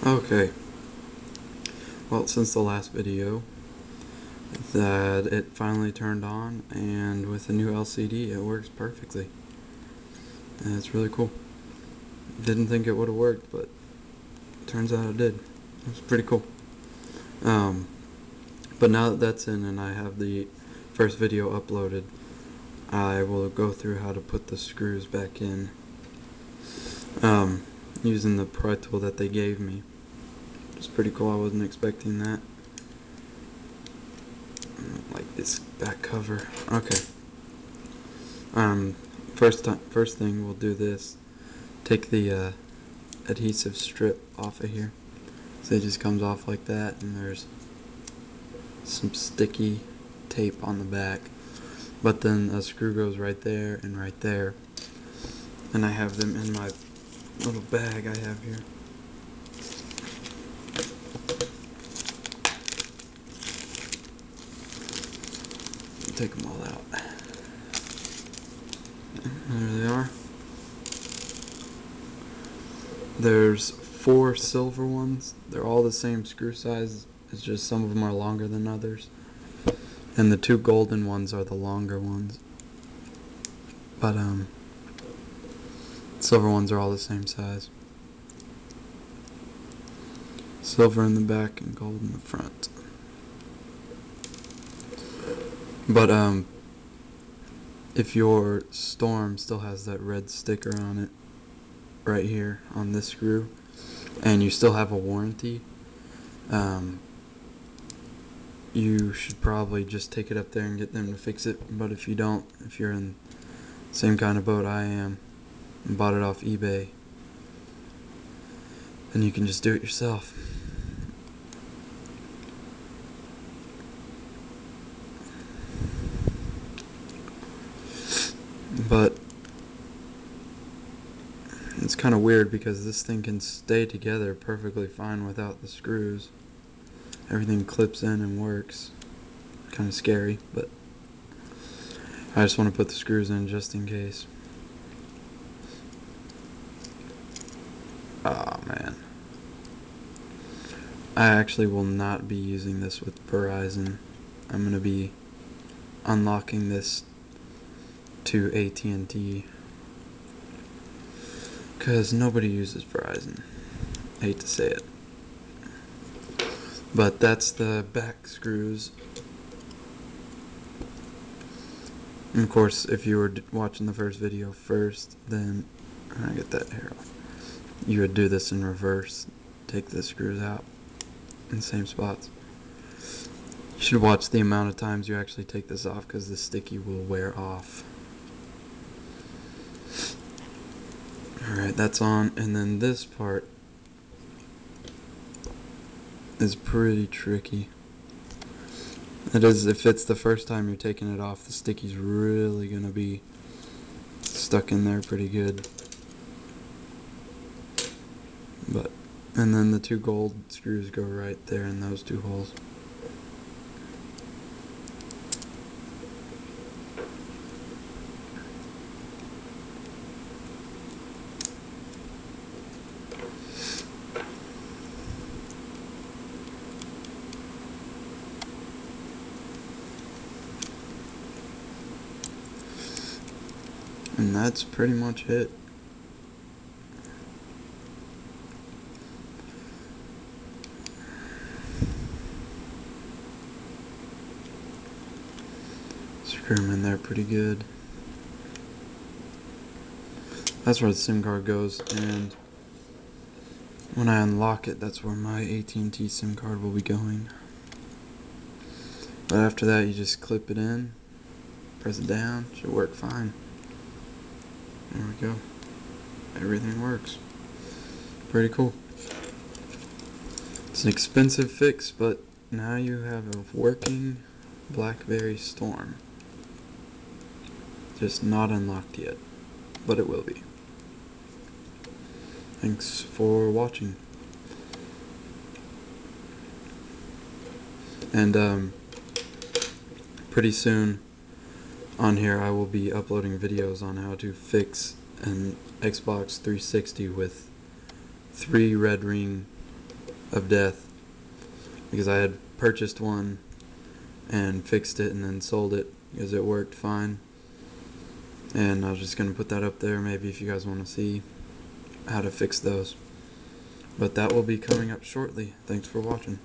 Okay, well, since the last video, that it finally turned on, and with the new LCD, it works perfectly. And it's really cool. Didn't think it would have worked, but turns out it did. It's pretty cool. But now that that's in and I have the first video uploaded, I will go through how to put the screws back in, using the pry tool that they gave me. It's pretty cool. I wasn't expecting that. Like this back cover. Okay. First thing we'll do this. Take the adhesive strip off of here. So it just comes off like that, and there's some sticky tape on the back. But then a screw goes right there and right there. And I have them in my little bag I have here. Take them all out. There they are. There's 4 silver ones. They're all the same screw size. It's just some of them are longer than others. And the 2 golden ones are the longer ones. But silver ones are all the same size. Silver in the back and gold in the front. But if your Storm still has that red sticker on it right here on this screw, and you still have a warranty, you should probably just take it up there and get them to fix it. But if you don't, if you're in the same kind of boat I am and bought it off eBay, then you can just do it yourself. But it's kind of weird because this thing can stay together perfectly fine without the screws. Everything clips in and works. Kind of scary, but I just want to put the screws in just in case. Oh man. I actually will not be using this with Verizon. I'm going to be unlocking this to AT&T because nobody uses Verizon. I hate to say it. But that's the back screws. And of course, if you were watching the first video first, then I get that hair off. You would do this in reverse. Take the screws out in the same spots. You should watch the amount of times you actually take this off because the sticky will wear off. Alright, that's on. And then this part is pretty tricky. It is, if it's the first time you're taking it off, the sticky's really going to be stuck in there pretty good. And then the 2 gold screws go right there in those 2 holes. And that's pretty much it. Screw them in there pretty good. That's where the SIM card goes, and when I unlock it, that's where my AT&T SIM card will be going. But after that, you just clip it in, press it down, should work fine. There we go. Everything works. Pretty cool. It's an expensive fix, but now you have a working Blackberry Storm. Just not unlocked yet, but it will be. Thanks for watching. And pretty soon on here I will be uploading videos on how to fix an Xbox 360 with 3 red ring of death, because I had purchased one and fixed it and then sold it because it worked fine. And I was just going to put that up there, maybe if you guys want to see how to fix those. But that will be coming up shortly. Thanks for watching.